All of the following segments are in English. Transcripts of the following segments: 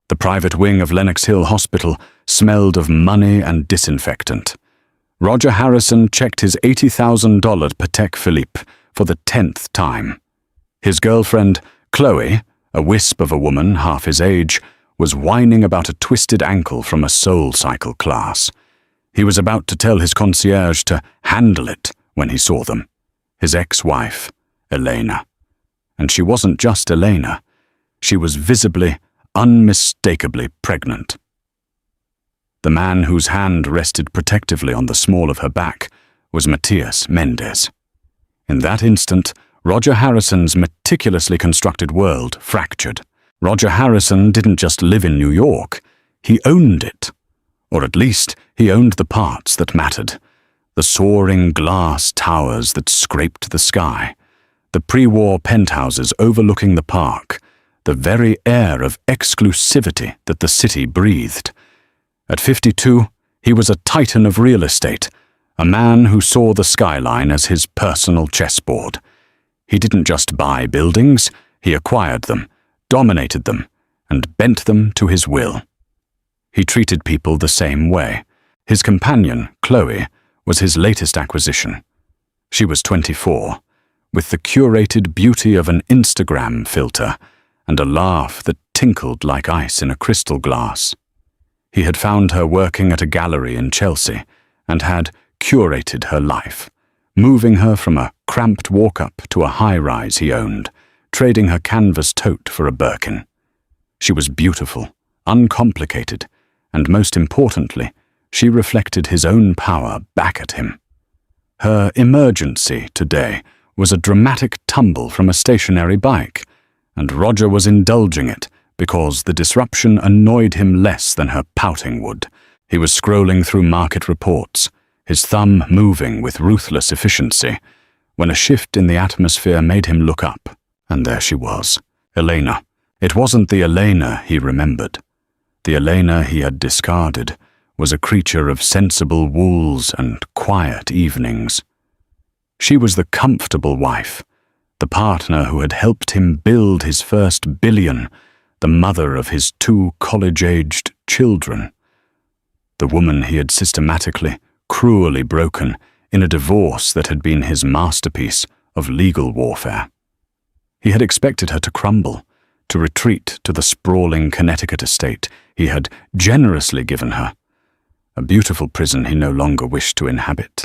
The private wing of Lenox Hill Hospital smelled of money and disinfectant. Roger Harrison checked his $80,000 Patek Philippe for the 10th time. His girlfriend, Chloe, a wisp of a woman half his age, was whining about a twisted ankle from a Soul Cycle class. He was about to tell his concierge to handle it when he saw them. His ex-wife, Elena. And she wasn't just Elena. She was visibly, unmistakably pregnant. The man whose hand rested protectively on the small of her back was Matthias Mendes. In that instant, Roger Harrison's meticulously constructed world fractured. Roger Harrison didn't just live in New York, he owned it. Or at least, he owned the parts that mattered. The soaring glass towers that scraped the sky, the pre-war penthouses overlooking the park, the very air of exclusivity that the city breathed. At 52, he was a titan of real estate, a man who saw the skyline as his personal chessboard. He didn't just buy buildings, he acquired them, dominated them, and bent them to his will. He treated people the same way. His companion, Chloe, was his latest acquisition. She was 24, with the curated beauty of an Instagram filter and a laugh that tinkled like ice in a crystal glass. He had found her working at a gallery in Chelsea and had curated her life, moving her from a cramped walk-up to a high-rise he owned, trading her canvas tote for a Birkin. She was beautiful, uncomplicated, and most importantly, she reflected his own power back at him. Her emergency today was a dramatic tumble from a stationary bike, and Roger was indulging it because the disruption annoyed him less than her pouting would. He was scrolling through market reports, his thumb moving with ruthless efficiency, when a shift in the atmosphere made him look up, and there she was, Elena. It wasn't the Elena he remembered. The Elena he had discarded was a creature of sensible wools and quiet evenings. She was the comfortable wife, the partner who had helped him build his first billion, the mother of his 2 college-aged children. The woman he had systematically, cruelly broken in a divorce that had been his masterpiece of legal warfare. He had expected her to crumble, to retreat to the sprawling Connecticut estate he had generously given her, a beautiful prison he no longer wished to inhabit,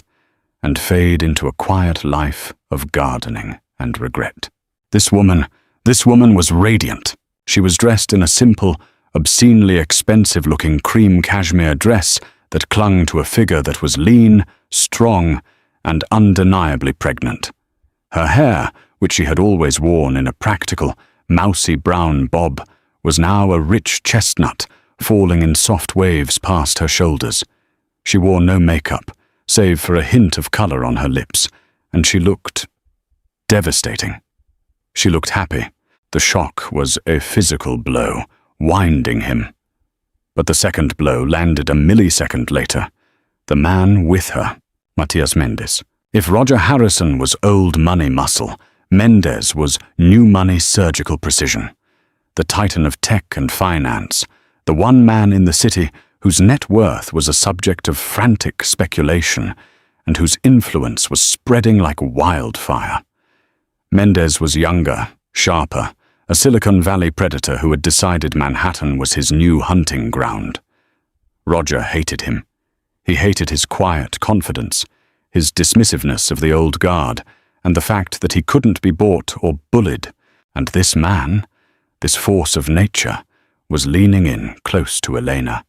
and fade into a quiet life of gardening and regret. This woman was radiant. She was dressed in a simple, obscenely expensive-looking cream cashmere dress that clung to a figure that was lean, strong, and undeniably pregnant. Her hair, which she had always worn in a practical, mousy brown bob, was now a rich chestnut, falling in soft waves past her shoulders. She wore no makeup, save for a hint of color on her lips, and she looked devastating. She looked happy. The shock was a physical blow, winding him. But the second blow landed a millisecond later. The man with her, Matthias Mendes. If Roger Harrison was old money muscle, Mendes was new money surgical precision. The titan of tech and finance, the one man in the city whose net worth was a subject of frantic speculation and whose influence was spreading like wildfire. Mendes was younger, sharper, a Silicon Valley predator who had decided Manhattan was his new hunting ground. Roger hated him. He hated his quiet confidence, his dismissiveness of the old guard, and the fact that he couldn't be bought or bullied, and this man, this force of nature, was leaning in close to Elena,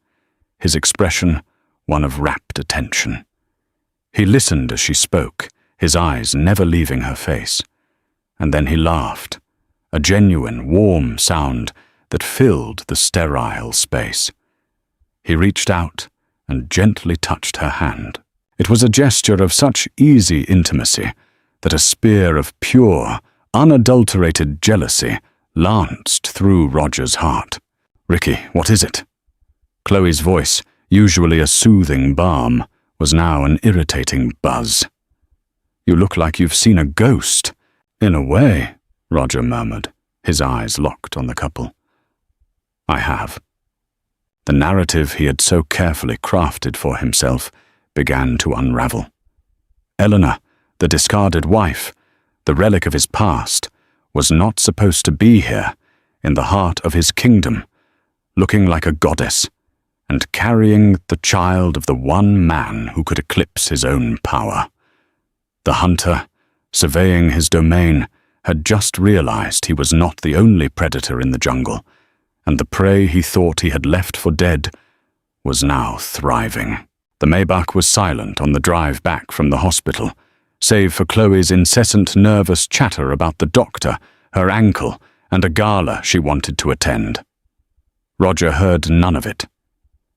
his expression one of rapt attention. He listened as she spoke, his eyes never leaving her face, and then he laughed, a genuine, warm sound that filled the sterile space. He reached out and gently touched her hand. It was a gesture of such easy intimacy that a spear of pure, unadulterated jealousy lanced through Roger's heart. "Ricky, what is it?" Chloe's voice, usually a soothing balm, was now an irritating buzz. "You look like you've seen a ghost." "In a way," Roger murmured, his eyes locked on the couple. "I have," The narrative he had so carefully crafted for himself began to unravel. Eleanor, the discarded wife, the relic of his past, was not supposed to be here, in the heart of his kingdom, looking like a goddess, and carrying the child of the one man who could eclipse his own power. The hunter, surveying his domain, had just realized he was not the only predator in the jungle, and the prey he thought he had left for dead was now thriving. The Maybach was silent on the drive back from the hospital, save for Chloe's incessant nervous chatter about the doctor, her ankle, and a gala she wanted to attend. Roger heard none of it.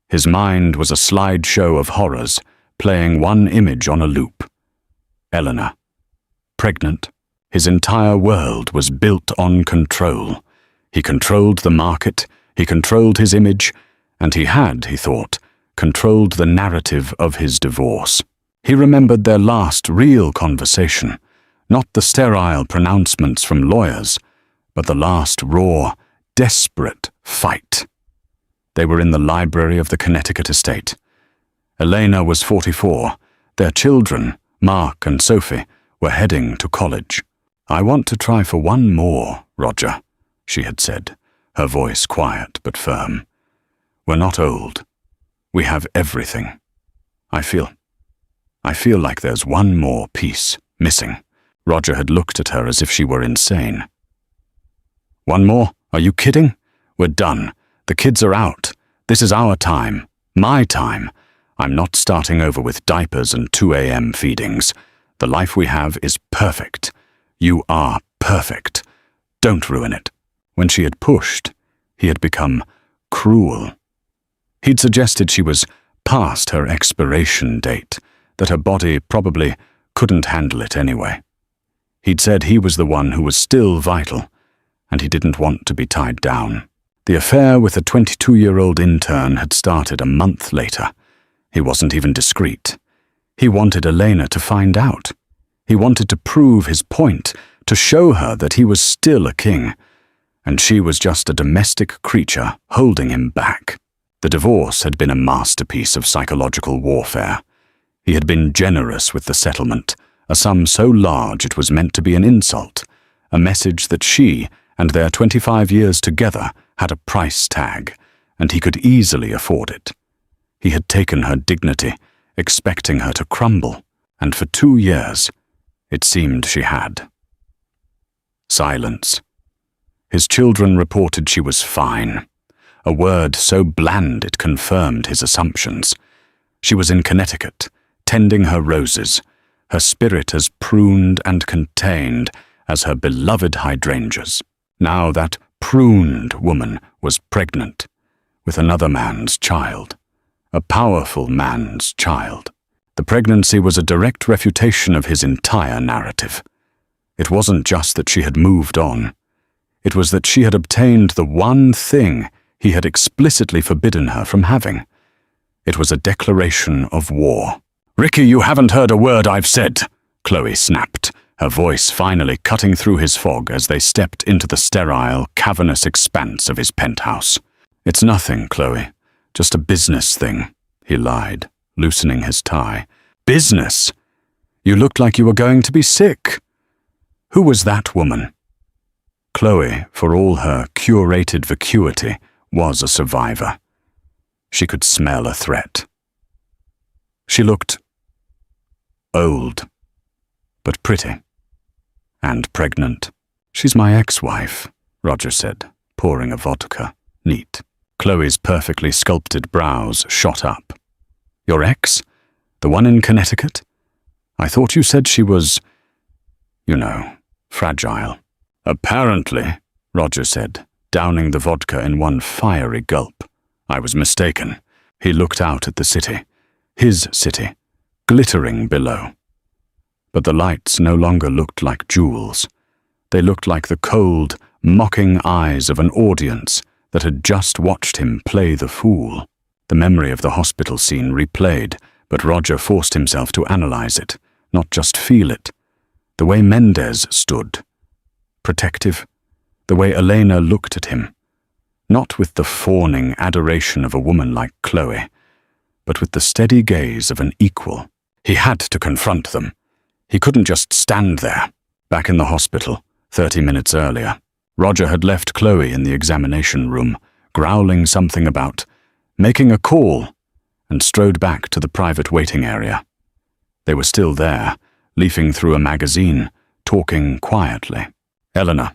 His mind was a slideshow of horrors, playing one image on a loop. Eleanor. Pregnant. His entire world was built on control. He controlled the market, he controlled his image, and he had, he thought, controlled the narrative of his divorce. He remembered their last real conversation, not the sterile pronouncements from lawyers, but the last raw, desperate fight. They were in the library of the Connecticut estate. Elena was 44. Their children, Mark and Sophie, were heading to college. "I want to try for one more, Roger," she had said, her voice quiet but firm. "We're not old. We have everything. I feel like there's one more piece missing." Roger had looked at her as if she were insane. "One more? Are you kidding? We're done. The kids are out. This is our time. My time. I'm not starting over with diapers and 2 a.m. feedings. The life we have is perfect. You are perfect. Don't ruin it." When she had pushed, he had become cruel. He'd suggested she was past her expiration date, that her body probably couldn't handle it anyway. He'd said he was the one who was still vital, and he didn't want to be tied down. The affair with the 22-year-old intern had started a month later. He wasn't even discreet. He wanted Elena to find out. He wanted to prove his point, to show her that he was still a king, and she was just a domestic creature holding him back. The divorce had been a masterpiece of psychological warfare. He had been generous with the settlement, a sum so large it was meant to be an insult, a message that she and their 25 years together had a price tag, and he could easily afford it. He had taken her dignity, expecting her to crumble, and for 2 years, it seemed she had. Silence. His children reported she was fine, a word so bland it confirmed his assumptions. She was in Connecticut, tending her roses, her spirit as pruned and contained as her beloved hydrangeas. Now that pruned woman was pregnant with another man's child, a powerful man's child. The pregnancy was a direct refutation of his entire narrative. It wasn't just that she had moved on. It was that she had obtained the one thing he had explicitly forbidden her from having. It was a declaration of war. "Ricky, you haven't heard a word I've said," Chloe snapped, her voice finally cutting through his fog as they stepped into the sterile, cavernous expanse of his penthouse. "It's nothing, Chloe. Just a business thing," he lied, loosening his tie. "Business? You looked like you were going to be sick. Who was that woman?" Chloe, for all her curated vacuity, was a survivor. She could smell a threat. She looked old, but pretty, and pregnant. "She's my ex-wife," Roger said, pouring a vodka. Neat. Chloe's perfectly sculpted brows shot up. "Your ex? The one in Connecticut? I thought you said she was, fragile." "Apparently," Roger said, downing the vodka in one fiery gulp. "I was mistaken." He looked out at the city, his city, glittering below. But the lights no longer looked like jewels. They looked like the cold, mocking eyes of an audience that had just watched him play the fool. The memory of the hospital scene replayed, but Roger forced himself to analyze it, not just feel it. The way Mendez stood, protective, the way Elena looked at him, not with the fawning adoration of a woman like Chloe, but with the steady gaze of an equal. He had to confront them. He couldn't just stand there. Back in the hospital, 30 minutes earlier, Roger had left Chloe in the examination room, growling something about making a call, and strode back to the private waiting area. They were still there, leafing through a magazine, talking quietly. Eleanor.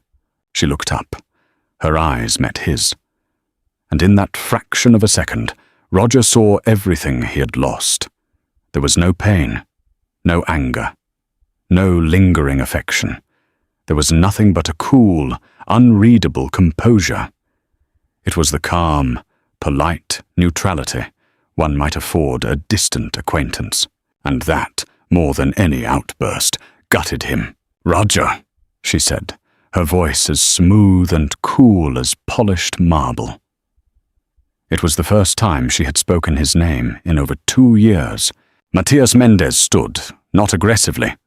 She looked up. Her eyes met his. And in that fraction of a second, Roger saw everything he had lost. There was no pain, no anger, no lingering affection. There was nothing but a cool, unreadable composure. It was the calm, polite neutrality one might afford a distant acquaintance, and that, more than any outburst, gutted him. "Roger," she said, her voice as smooth and cool as polished marble. It was the first time she had spoken his name in over 2 years. Matias Mendez stood, not aggressively,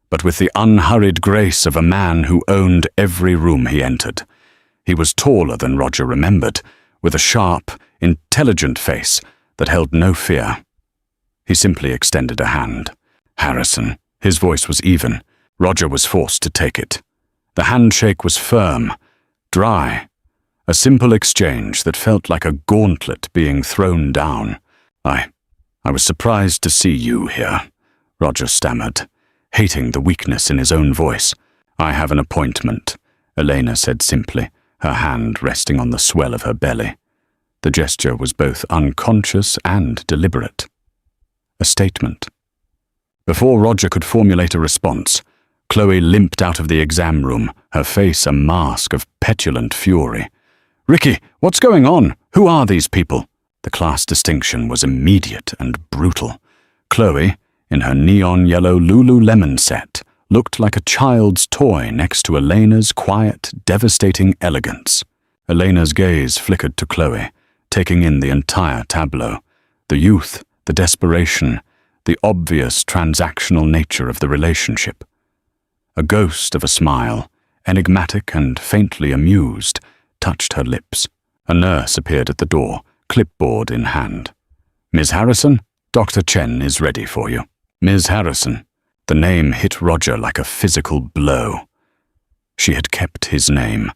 but with the unhurried grace of a man who owned every room he entered. He was taller than Roger remembered, with a sharp, intelligent face that held no fear. He simply extended a hand. "Harrison." His voice was even. Roger was forced to take it. The handshake was firm, dry, a simple exchange that felt like a gauntlet being thrown down. I was surprised to see you here," Roger stammered, hating the weakness in his own voice. "I have an appointment," Elena said simply, her hand resting on the swell of her belly. The gesture was both unconscious and deliberate. A statement. Before Roger could formulate a response, Chloe limped out of the exam room, her face a mask of petulant fury. "Ricky, what's going on? Who are these people?" The class distinction was immediate and brutal. Chloe, in her neon yellow Lululemon set, looked like a child's toy next to Elena's quiet, devastating elegance. Elena's gaze flickered to Chloe, taking in the entire tableau. The youth, the desperation, the obvious transactional nature of the relationship. A ghost of a smile, enigmatic and faintly amused, touched her lips. A nurse appeared at the door, clipboard in hand. "Ms. Harrison, Dr. Chen is ready for you." Ms. Harrison. The name hit Roger like a physical blow. She had kept his name.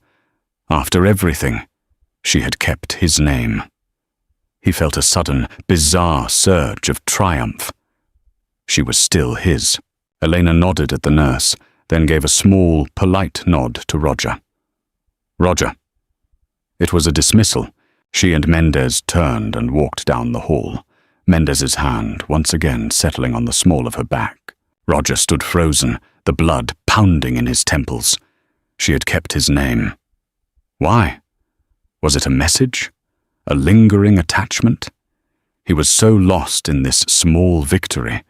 After everything, she had kept his name. He felt a sudden, bizarre surge of triumph. She was still his. Elena nodded at the nurse, then gave a small, polite nod to Roger. "Roger." It was a dismissal. She and Mendez turned and walked down the hall, Mendez's hand once again settling on the small of her back. Roger stood frozen, the blood pounding in his temples. She had kept his name. Why? Was it a message? A lingering attachment? He was so lost in this small victory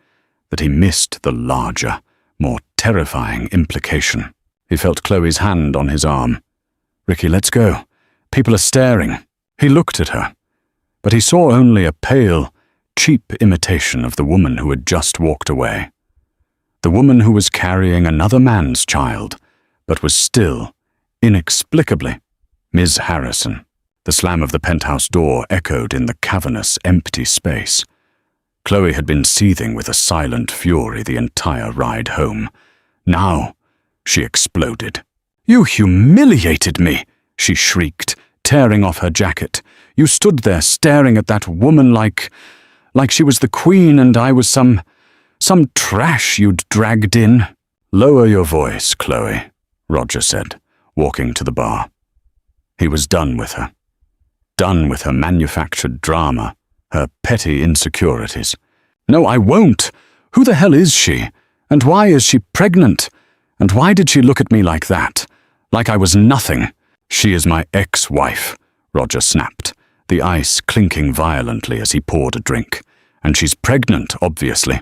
that he missed the larger, more terrifying implication. He felt Chloe's hand on his arm. "Ricky, let's go. People are staring." He looked at her, but he saw only a pale, cheap imitation of the woman who had just walked away. The woman who was carrying another man's child, but was still, inexplicably, Ms. Harrison. The slam of the penthouse door echoed in the cavernous, empty space. Chloe had been seething with a silent fury the entire ride home. Now, she exploded. "You humiliated me!" she shrieked, tearing off her jacket. "You stood there staring at that woman like she was the queen and I was some trash you'd dragged in." "Lower your voice, Chloe," Roger said, walking to the bar. He was done with her. Done with her manufactured drama, her petty insecurities. "No, I won't. Who the hell is she? And why is she pregnant? And why did she look at me like that? Like I was nothing?" "She is my ex-wife," Roger snapped, the ice clinking violently as he poured a drink. "And she's pregnant, obviously.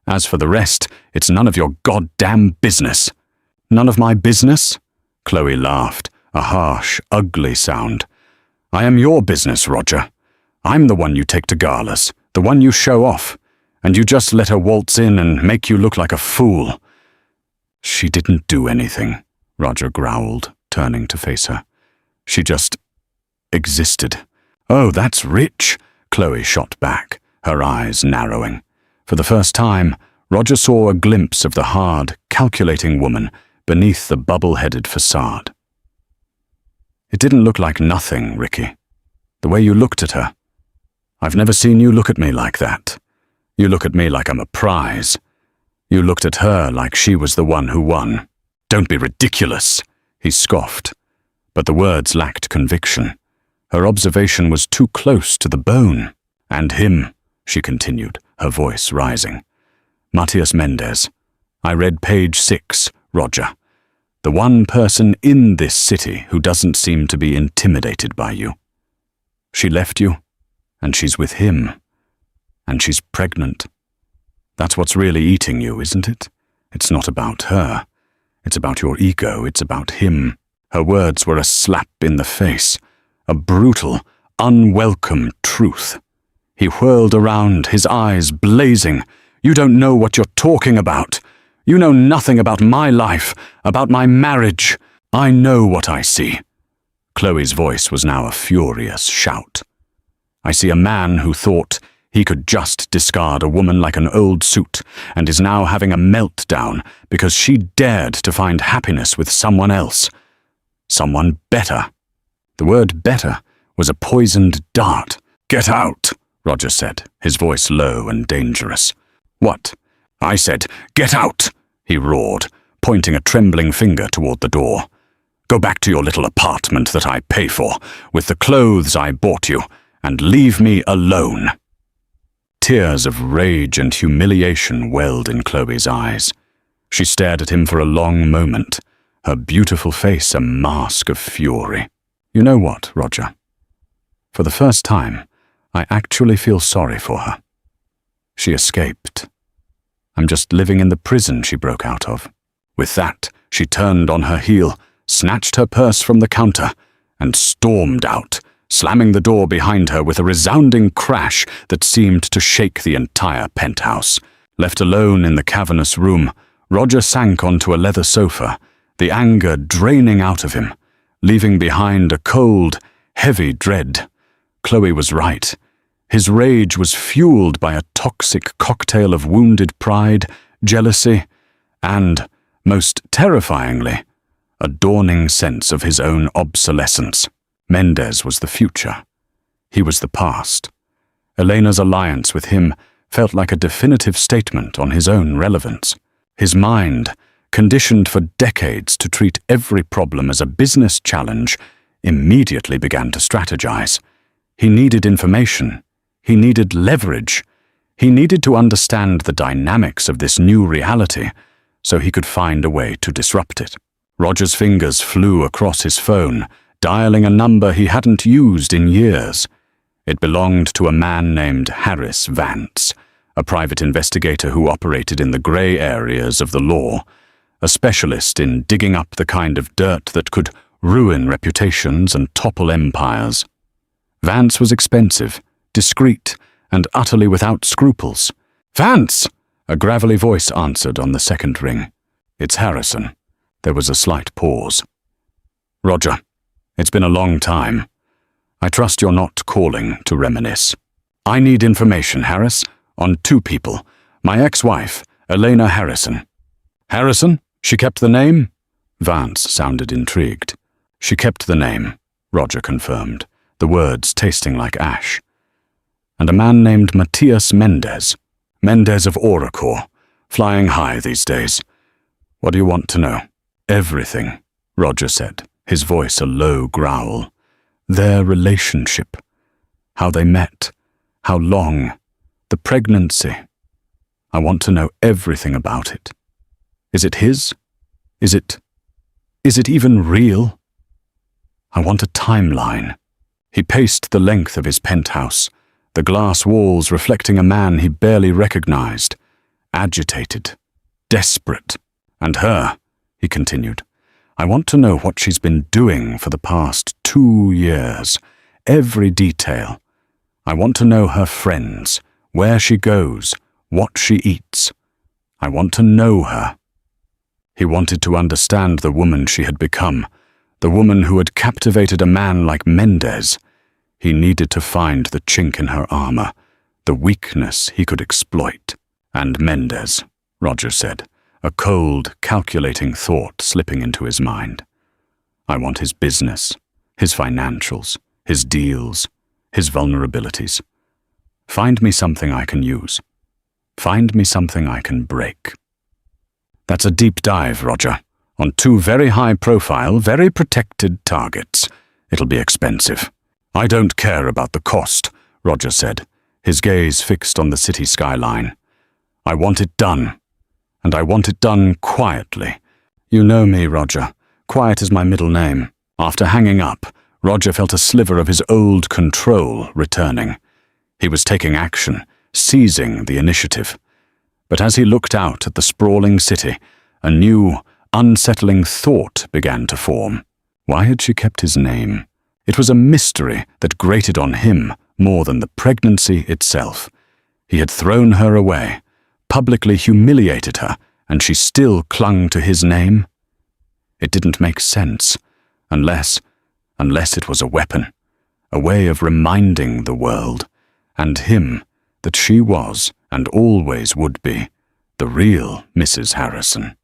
As for the rest, it's none of your goddamn business." "None of my business?" Chloe laughed, a harsh, ugly sound. "I am your business, Roger. I'm the one you take to galas, the one you show off, and you just let her waltz in and make you look like a fool." "She didn't do anything," Roger growled, turning to face her. She just existed. "Oh, that's rich," Chloe shot back, her eyes narrowing. For the first time, Roger saw a glimpse of the hard, calculating woman beneath the bubble-headed facade. "It didn't look like nothing, Ricky. The way you looked at her. I've never seen you look at me like that. You look at me like I'm a prize. You looked at her like she was the one who won." "Don't be ridiculous," he scoffed. But the words lacked conviction. Her observation was too close to the bone. "And him," she continued, her voice rising. "Matias Mendez. I read page 6, Roger. The one person in this city who doesn't seem to be intimidated by you. She left you, and she's with him. And she's pregnant. That's what's really eating you, isn't it? It's not about her. It's about your ego. It's about him." Her words were a slap in the face, a brutal, unwelcome truth. He whirled around, his eyes blazing. "You don't know what you're talking about. You know nothing about my life, about my marriage. I know what I see." Chloe's voice was now a furious shout. "I see a man who thought he could just discard a woman like an old suit and is now having a meltdown because she dared to find happiness with someone else. Someone better." The word better was a poisoned dart. "Get out," Roger said, his voice low and dangerous. "What?" "I said, get out," he roared, pointing a trembling finger toward the door. "Go back to your little apartment that I pay for, with the clothes I bought you, and leave me alone." Tears of rage and humiliation welled in Chloe's eyes. She stared at him for a long moment, her beautiful face a mask of fury. "You know what, Roger? For the first time, I actually feel sorry for her. She escaped. I'm just living in the prison she broke out of." With that, she turned on her heel, snatched her purse from the counter, and stormed out, slamming the door behind her with a resounding crash that seemed to shake the entire penthouse. Left alone in the cavernous room, Roger sank onto a leather sofa, the anger draining out of him, leaving behind a cold, heavy dread. Chloe was right. His rage was fueled by a toxic cocktail of wounded pride, jealousy, and, most terrifyingly, a dawning sense of his own obsolescence. Mendez was the future. He was the past. Elena's alliance with him felt like a definitive statement on his own relevance. His mind, conditioned for decades to treat every problem as a business challenge, immediately began to strategize. He needed information. He needed leverage. He needed to understand the dynamics of this new reality so he could find a way to disrupt it. Roger's fingers flew across his phone, dialing a number he hadn't used in years. It belonged to a man named Harris Vance, a private investigator who operated in the gray areas of the law, a specialist in digging up the kind of dirt that could ruin reputations and topple empires. Vance was expensive, discreet, and utterly without scruples. "Vance!" a gravelly voice answered on the second ring. "It's Harrison." There was a slight pause. "Roger, it's been a long time. I trust you're not calling to reminisce. I need information, Harris, on 2 people. My ex-wife, Elena Harrison." "Harrison? She kept the name?" Vance sounded intrigued. "She kept the name," Roger confirmed, the words tasting like ash. "And a man named Matias Mendez. Mendez of Oracore, flying high these days. What do you want to know?" "Everything," Roger said, his voice a low growl. "Their relationship. How they met. How long. The pregnancy. I want to know everything about it. Is it his? Is it even real? I want a timeline." He paced the length of his penthouse, the glass walls reflecting a man he barely recognized, agitated, desperate. "And her," he continued. "I want to know what she's been doing for the past 2 years, every detail. I want to know her friends, where she goes, what she eats. I want to know her." He wanted to understand the woman she had become, The woman who had captivated a man like Mendez. He needed to find the chink in her armor, the weakness he could exploit. And Mendez, Roger said, a cold, calculating thought slipping into his mind. I want his business, his financials, his deals, his vulnerabilities. Find me something I can use. Find me something I can break. That's a deep dive, Roger, on two very high-profile, very protected targets. It'll be expensive. I don't care about the cost, Roger said, his gaze fixed on the city skyline. I want it done, and I want it done quietly. You know me, Roger. Quiet is my middle name. After hanging up, Roger felt a sliver of his old control returning. He was taking action, seizing the initiative. But as he looked out at the sprawling city, a new, unsettling thought began to form. Why had she kept his name? It was a mystery that grated on him more than the pregnancy itself. He had thrown her away, publicly humiliated her, and she still clung to his name? It didn't make sense, unless it was a weapon, a way of reminding the world, and him, that she was, and always would be, the real Mrs. Harrison.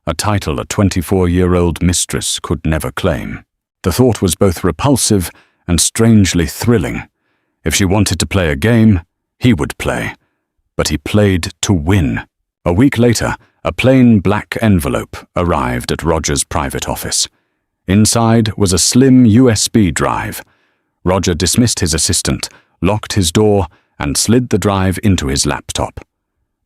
A title a 24-year-old mistress could never claim. The thought was both repulsive and strangely thrilling. If she wanted to play a game, he would play. But he played to win. A week later, a plain black envelope arrived at Roger's private office. Inside was a slim USB drive. Roger dismissed his assistant, locked his door, and slid the drive into his laptop.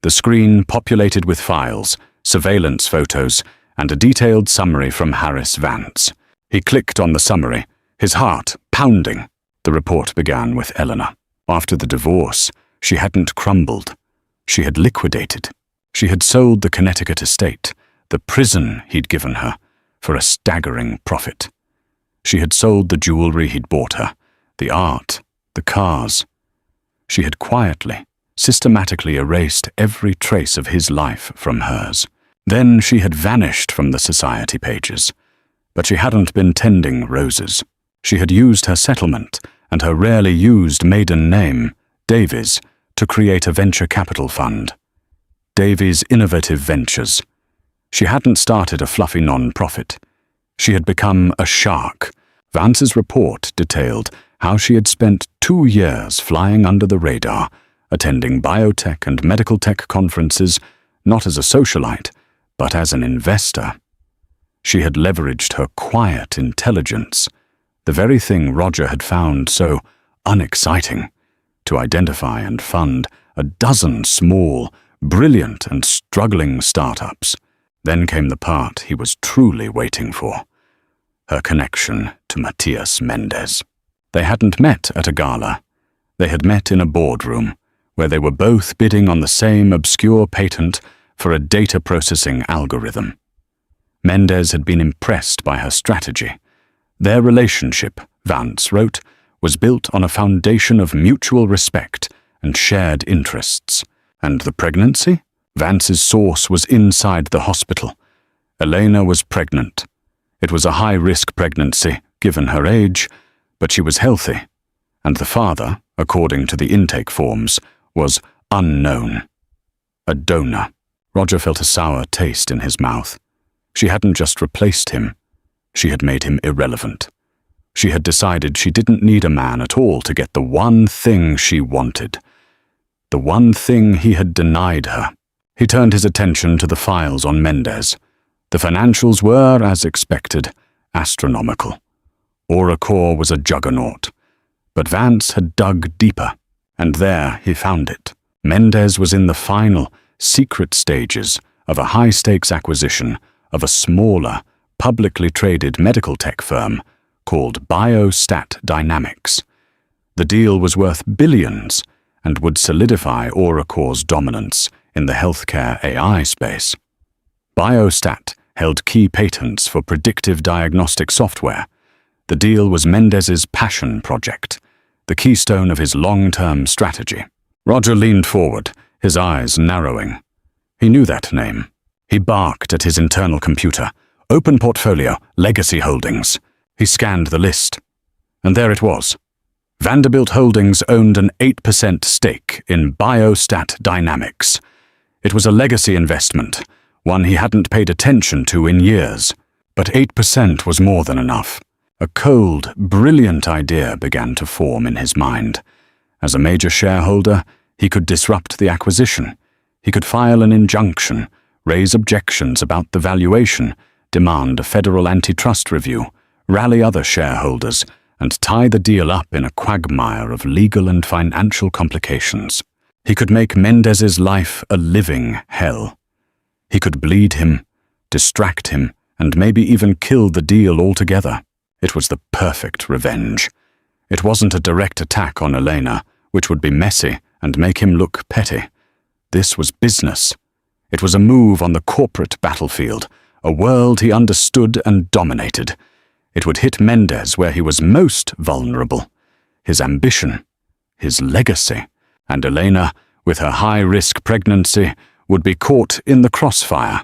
The screen populated with files, surveillance photos, and a detailed summary from Harris Vance. He clicked on the summary, his heart pounding. The report began with Eleanor. After the divorce, she hadn't crumbled. She had liquidated. She had sold the Connecticut estate, the prison he'd given her, for a staggering profit. She had sold the jewelry he'd bought her, the art, the cars. She had quietly, systematically erased every trace of his life from hers. Then she had vanished from the society pages. But she hadn't been tending roses. She had used her settlement and her rarely used maiden name, Davies, to create a venture capital fund. Davies Innovative Ventures. She hadn't started a fluffy non-profit. She had become a shark. Vance's report detailed how she had spent 2 years flying under the radar, attending biotech and medical tech conferences, not as a socialite, but as an investor. She had leveraged her quiet intelligence, the very thing Roger had found so unexciting, to identify and fund a dozen small, brilliant and struggling startups. Then came the part he was truly waiting for, her connection to Matias Mendez. They hadn't met at a gala. They had met in a boardroom, where they were both bidding on the same obscure patent for a data processing algorithm. Mendez had been impressed by her strategy. Their relationship, Vance wrote, was built on a foundation of mutual respect and shared interests. And the pregnancy? Vance's source was inside the hospital. Elena was pregnant. It was a high-risk pregnancy, given her age, but she was healthy. And the father, according to the intake forms, was unknown. A donor. Roger felt a sour taste in his mouth. She hadn't just replaced him. She had made him irrelevant. She had decided she didn't need a man at all to get the one thing she wanted. The one thing he had denied her. He turned his attention to the files on Mendez. The financials were, as expected, astronomical. Auracor was a juggernaut. But Vance had dug deeper, and there he found it. Mendez was in the final, secret stages of a high-stakes acquisition of a smaller, publicly traded medical tech firm called Biostat Dynamics. The deal was worth billions and would solidify Auracor's dominance in the healthcare AI space. Biostat held key patents for predictive diagnostic software. The deal was Mendez's passion project, the keystone of his long-term strategy. Roger leaned forward, his eyes narrowing. He knew that name. He barked at his internal computer, Open portfolio, legacy holdings. He scanned the list. And there it was. Vanderbilt Holdings owned an 8% stake in Biostat Dynamics. It was a legacy investment, one he hadn't paid attention to in years. But 8% was more than enough. A cold, brilliant idea began to form in his mind. As a major shareholder, he could disrupt the acquisition. He could file an injunction, raise objections about the valuation, demand a federal antitrust review, rally other shareholders, and tie the deal up in a quagmire of legal and financial complications. He could make Mendez's life a living hell. He could bleed him, distract him, and maybe even kill the deal altogether. It was the perfect revenge. It wasn't a direct attack on Elena, which would be messy and make him look petty. This was business. It was a move on the corporate battlefield, a world he understood and dominated. It would hit Mendez where he was most vulnerable, his ambition, his legacy, and Elena, with her high-risk pregnancy, would be caught in the crossfire.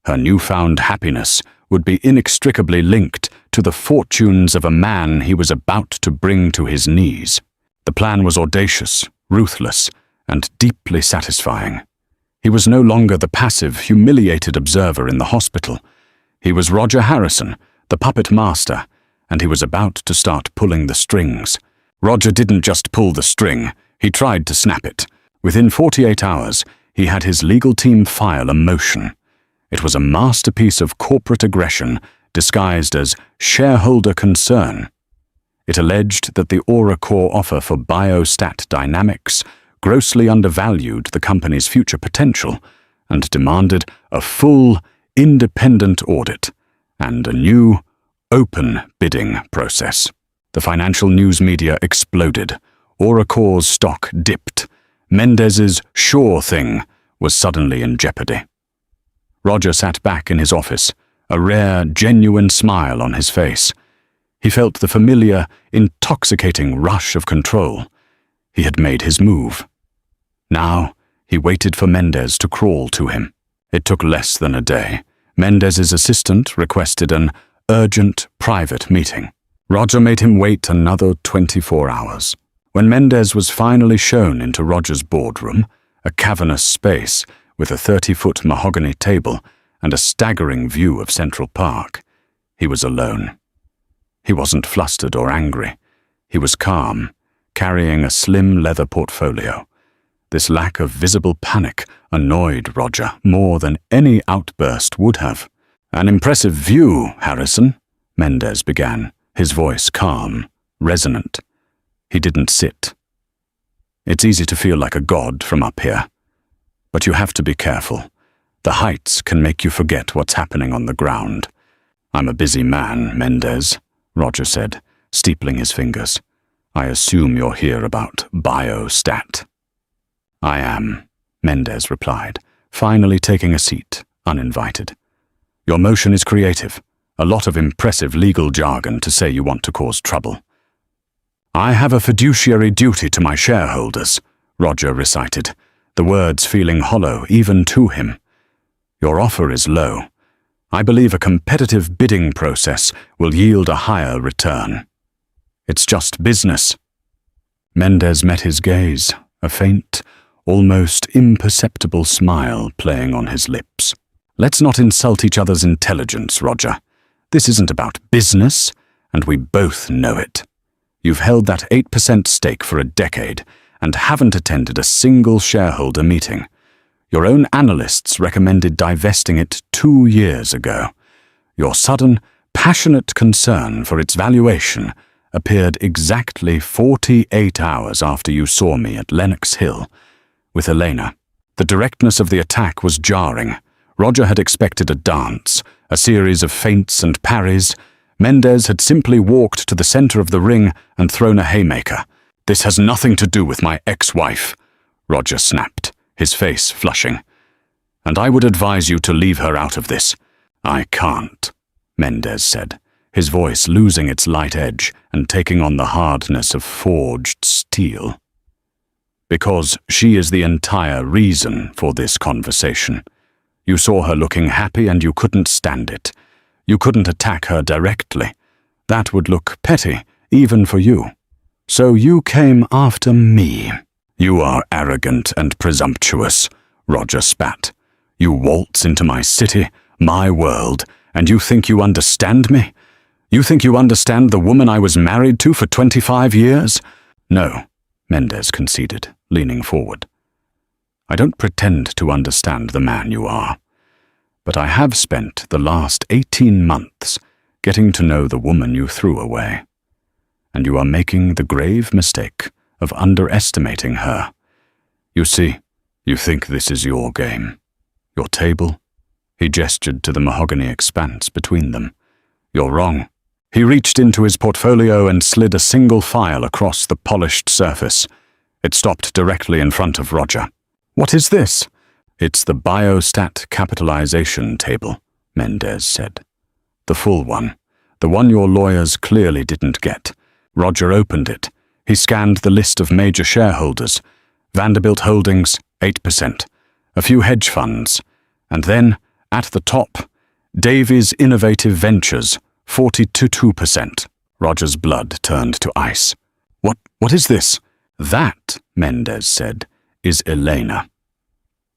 Her newfound happiness would be inextricably linked to the fortunes of a man he was about to bring to his knees. The plan was audacious, ruthless, and deeply satisfying. He was no longer the passive, humiliated observer in the hospital. He was Roger Harrison, the puppet master, and he was about to start pulling the strings. Roger didn't just pull the string, he tried to snap it. Within 48 hours, he had his legal team file a motion. It was a masterpiece of corporate aggression disguised as shareholder concern. It alleged that the AuraCore offer for Biostat Dynamics grossly undervalued the company's future potential and demanded a full, independent audit and a new, open bidding process. The financial news media exploded. AuraCore's stock dipped. Mendez's sure thing was suddenly in jeopardy. Roger sat back in his office, a rare, genuine smile on his face. He felt the familiar, intoxicating rush of control. He had made his move. Now, he waited for Mendez to crawl to him. It took less than a day. Mendez's assistant requested an urgent, private meeting. Roger made him wait another 24 hours. When Mendez was finally shown into Roger's boardroom, a cavernous space with a 30-foot mahogany table and a staggering view of Central Park, he was alone. He wasn't flustered or angry. He was calm, carrying a slim leather portfolio. This lack of visible panic annoyed Roger more than any outburst would have. "An impressive view, Harrison," Mendez began, his voice calm, resonant. He didn't sit. "It's easy to feel like a god from up here. But you have to be careful. The heights can make you forget what's happening on the ground." "I'm a busy man, Mendez," Roger said, steepling his fingers. "I assume you're here about Biostat." "I am," Mendez replied, finally taking a seat, uninvited. "Your motion is creative, a lot of impressive legal jargon to say you want to cause trouble." "I have a fiduciary duty to my shareholders," Roger recited, the words feeling hollow even to him. "Your offer is low. I believe a competitive bidding process will yield a higher return. It's just business." Mendez met his gaze, a faint, almost imperceptible smile playing on his lips. "Let's not insult each other's intelligence, Roger. This isn't about business, and we both know it. You've held that 8% stake for a decade and haven't attended a single shareholder meeting. Your own analysts recommended divesting it 2 years ago. Your sudden, passionate concern for its valuation appeared exactly 48 hours after you saw me at Lenox Hill with Elena. The directness of the attack was jarring. Roger had expected a dance, a series of feints and parries. Mendez had simply walked to the center of the ring and thrown a haymaker. "This has nothing to do with my ex-wife," Roger snapped, his face flushing. "And I would advise you to leave her out of this." "I can't," Mendez said, his voice losing its light edge and taking on the hardness of forged steel. "Because she is the entire reason for this conversation. You saw her looking happy and you couldn't stand it. You couldn't attack her directly. That would look petty, even for you. So you came after me. You are arrogant and presumptuous, Roger spat. You waltz into my city, my world, and you think you understand me? You think you understand the woman I was married to for 25 years? No, Mendez conceded, leaning forward. I don't pretend to understand the man you are, but I have spent the last 18 months getting to know the woman you threw away. And you are making the grave mistake of underestimating her. You see, you think this is your game. Your table? He gestured to the mahogany expanse between them. You're wrong. He reached into his portfolio and slid a single file across the polished surface. It stopped directly in front of Roger. What is this? It's the biostat capitalization table, Mendez said. The full one. The one your lawyers clearly didn't get. Roger opened it. He scanned the list of major shareholders. Vanderbilt Holdings, 8%. A few hedge funds. And then, at the top, Davies Innovative Ventures, 42%. Roger's blood turned to ice. What is this? That, Mendez said, is Elena.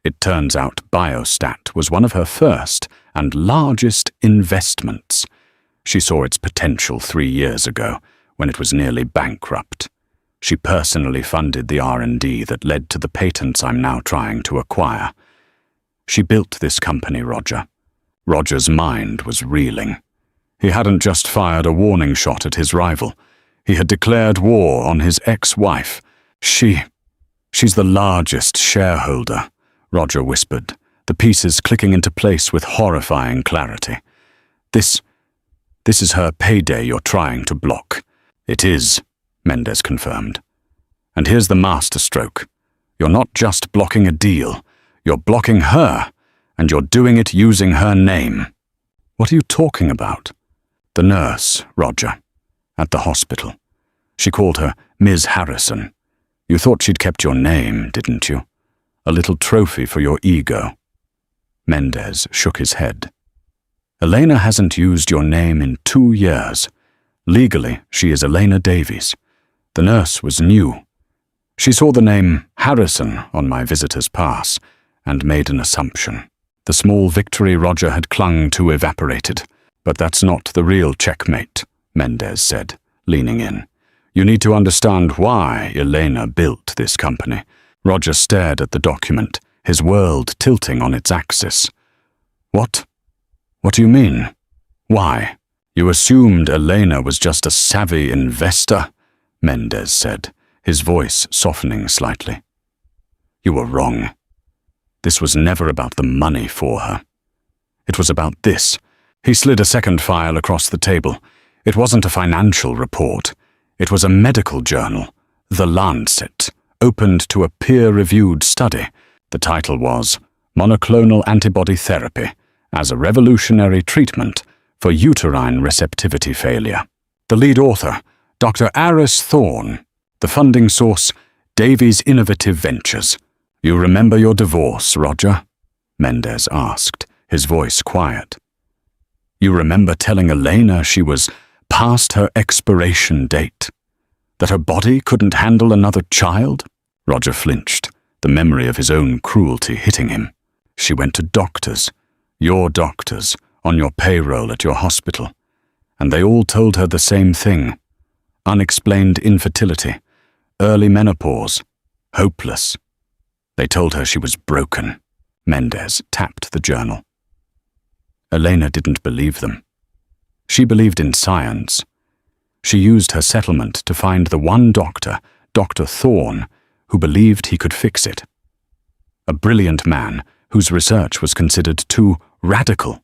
It turns out Biostat was one of her first and largest investments. She saw its potential 3 years ago, when it was nearly bankrupt. She personally funded the R&D that led to the patents I'm now trying to acquire. She built this company, Roger. Roger's mind was reeling. He hadn't just fired a warning shot at his rival. He had declared war on his ex-wife. She's the largest shareholder, Roger whispered, the pieces clicking into place with horrifying clarity. This is her payday you're trying to block. It is, Mendez confirmed. And here's the masterstroke. You're not just blocking a deal. You're blocking her, and you're doing it using her name. What are you talking about? The nurse, Roger, at the hospital. She called her Ms. Harrison. You thought she'd kept your name, didn't you? A little trophy for your ego. Mendez shook his head. Elena hasn't used your name in 2 years. Legally, she is Elena Davies. The nurse was new. She saw the name Harrison on my visitor's pass and made an assumption. The small victory Roger had clung to evaporated. But that's not the real checkmate, Mendez said, leaning in. You need to understand why Elena built this company. Roger stared at the document, his world tilting on its axis. What? What do you mean? Why? You assumed Elena was just a savvy investor, Mendez said, his voice softening slightly. You were wrong. This was never about the money for her. It was about this. He slid a second file across the table. It wasn't a financial report. It was a medical journal, The Lancet, opened to a peer-reviewed study. The title was Monoclonal Antibody Therapy as a Revolutionary Treatment for Uterine Receptivity Failure. The lead author, Dr. Aris Thorne. The funding source, Davies Innovative Ventures. You remember your divorce, Roger? Mendez asked, his voice quiet. You remember telling Elena she was past her expiration date? That her body couldn't handle another child? Roger flinched, the memory of his own cruelty hitting him. She went to doctors, your doctors, on your payroll at your hospital, and they all told her the same thing. Unexplained infertility, early menopause, hopeless. They told her she was broken. Mendez tapped the journal. Elena didn't believe them. She believed in science. She used her settlement to find the one doctor, Dr. Thorne, who believed he could fix it. A brilliant man whose research was considered too radical.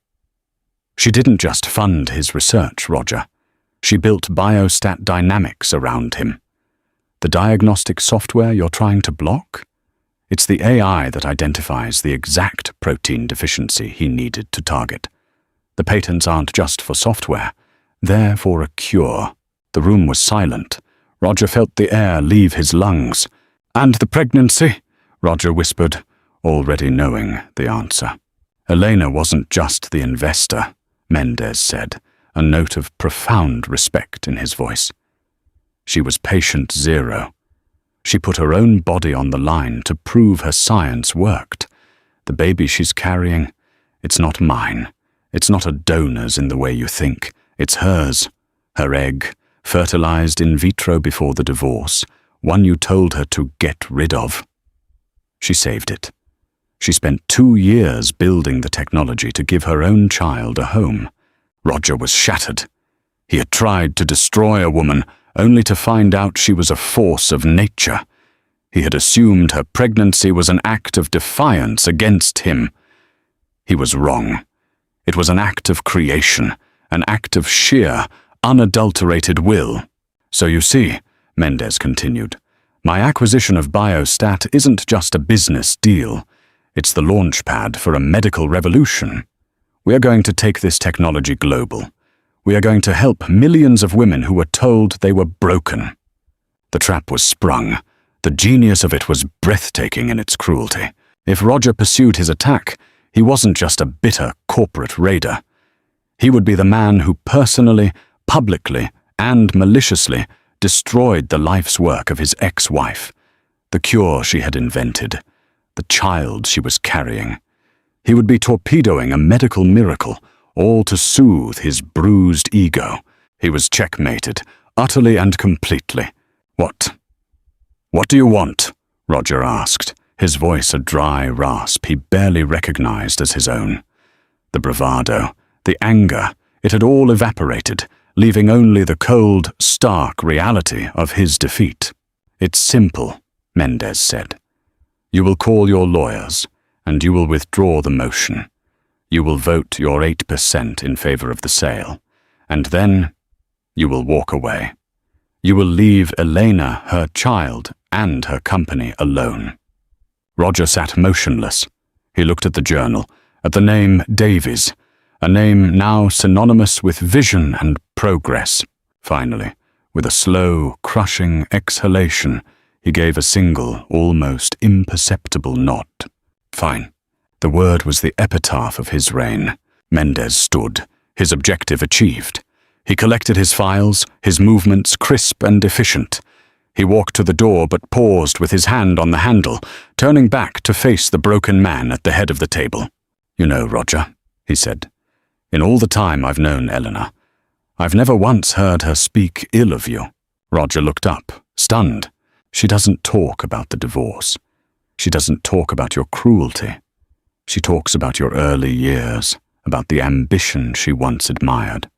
She didn't just fund his research, Roger. She built biostat dynamics around him. The diagnostic software you're trying to block? It's the AI that identifies the exact protein deficiency he needed to target. The patents aren't just for software. They're for a cure. The room was silent. Roger felt the air leave his lungs. And the pregnancy? Roger whispered, already knowing the answer. Elena wasn't just the investor, Mendez said, a note of profound respect in his voice. She was patient zero. She put her own body on the line to prove her science worked. The baby she's carrying, it's not mine. It's not a donor's in the way you think. It's hers. Her egg, fertilized in vitro before the divorce, one you told her to get rid of. She saved it. She spent 2 years building the technology to give her own child a home. Roger was shattered. He had tried to destroy a woman, only to find out she was a force of nature. He had assumed her pregnancy was an act of defiance against him. He was wrong. It was an act of creation, an act of sheer, unadulterated will. So you see, Mendez continued, my acquisition of Biostat isn't just a business deal. It's the launch pad for a medical revolution. We are going to take this technology global. We are going to help millions of women who were told they were broken. The trap was sprung. The genius of it was breathtaking in its cruelty. If Roger pursued his attack, he wasn't just a bitter corporate raider. He would be the man who personally, publicly, and maliciously destroyed the life's work of his ex-wife, the cure she had invented, the child she was carrying. He would be torpedoing a medical miracle, all to soothe his bruised ego. He was checkmated, utterly and completely. What do you want? Roger asked, his voice a dry rasp he barely recognized as his own. The bravado, the anger, it had all evaporated, leaving only the cold, stark reality of his defeat. It's simple, Mendez said. You will call your lawyers, and you will withdraw the motion. You will vote your 8% in favor of the sale, and then you will walk away. You will leave Elena, her child, and her company alone. Roger sat motionless. He looked at the journal, at the name Davies, a name now synonymous with vision and progress. Finally, with a slow, crushing exhalation, he gave a single, almost imperceptible nod. Fine. The word was the epitaph of his reign. Mendez stood, his objective achieved. He collected his files, his movements crisp and efficient. He walked to the door but paused with his hand on the handle, turning back to face the broken man at the head of the table. You know, Roger, he said, in all the time I've known Eleanor, I've never once heard her speak ill of you. Roger looked up, stunned. She doesn't talk about the divorce. She doesn't talk about your cruelty. She talks about your early years, about the ambition she once admired.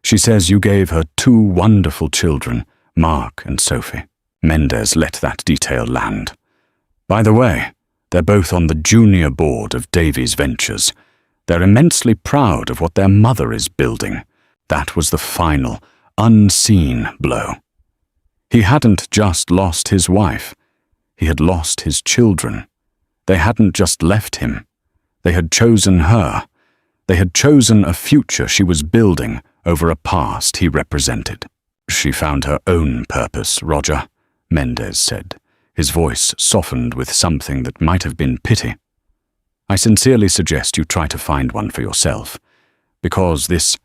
She says you gave her 2 wonderful children, Mark and Sophie. Mendez let that detail land. By the way, they're both on the junior board of Davies Ventures. They're immensely proud of what their mother is building. That was the final, unseen blow. He hadn't just lost his wife. He had lost his children. They hadn't just left him. They had chosen her. They had chosen a future she was building over a past he represented. She found her own purpose, Roger, Mendez said, his voice softened with something that might have been pity. I sincerely suggest you try to find one for yourself, because this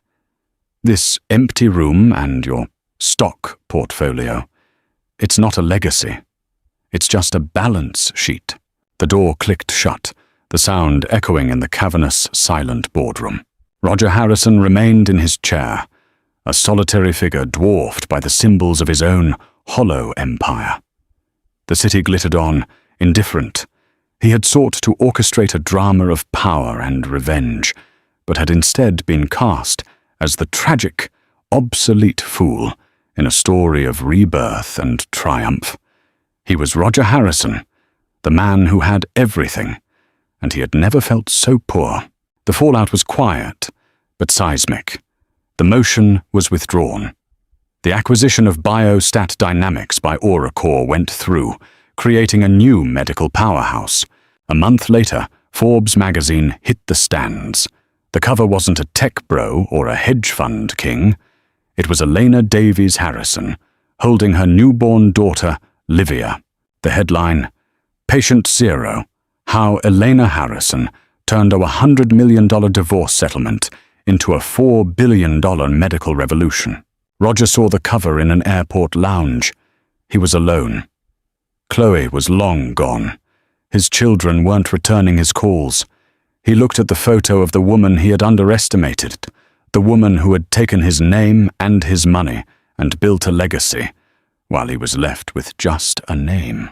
empty room and your stock portfolio, it's not a legacy. It's just a balance sheet. The door clicked shut, the sound echoing in the cavernous, silent boardroom. Roger Harrison remained in his chair, a solitary figure dwarfed by the symbols of his own hollow empire. The city glittered on, indifferent. He had sought to orchestrate a drama of power and revenge, but had instead been cast as the tragic, obsolete fool in a story of rebirth and triumph. He was Roger Harrison, the man who had everything, and he had never felt so poor. The fallout was quiet, but seismic. The motion was withdrawn. The acquisition of Biostat Dynamics by Auracore went through, creating a new medical powerhouse. A month later, Forbes magazine hit the stands. The cover wasn't a tech bro or a hedge fund king. It was Elena Davies Harrison, holding her newborn daughter, Livia. The headline, Patient Zero, How Elena Harrison Turned a $100 million Divorce Settlement into a $4 billion medical revolution. Roger saw the cover in an airport lounge. He was alone. Chloe was long gone. His children weren't returning his calls. He looked at the photo of the woman he had underestimated, the woman who had taken his name and his money and built a legacy, while he was left with just a name.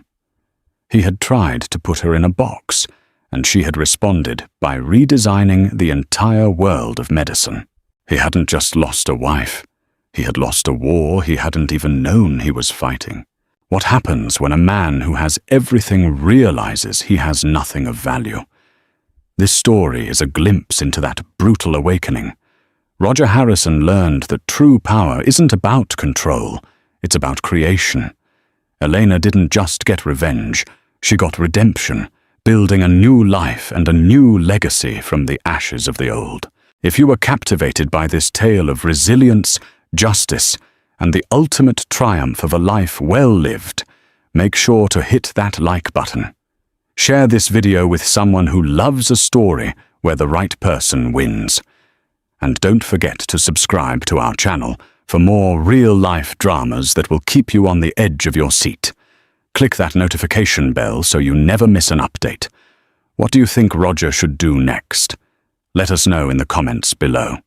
He had tried to put her in a box, and she had responded by redesigning the entire world of medicine. He hadn't just lost a wife. He had lost a war he hadn't even known he was fighting. What happens when a man who has everything realizes he has nothing of value? This story is a glimpse into that brutal awakening. Roger Harrison learned that true power isn't about control, it's about creation. Elena didn't just get revenge, she got redemption, building a new life and a new legacy from the ashes of the old. If you were captivated by this tale of resilience, justice, and the ultimate triumph of a life well lived, make sure to hit that like button. Share this video with someone who loves a story where the right person wins. And don't forget to subscribe to our channel for more real-life dramas that will keep you on the edge of your seat. Click that notification bell so you never miss an update. What do you think Roger should do next? Let us know in the comments below.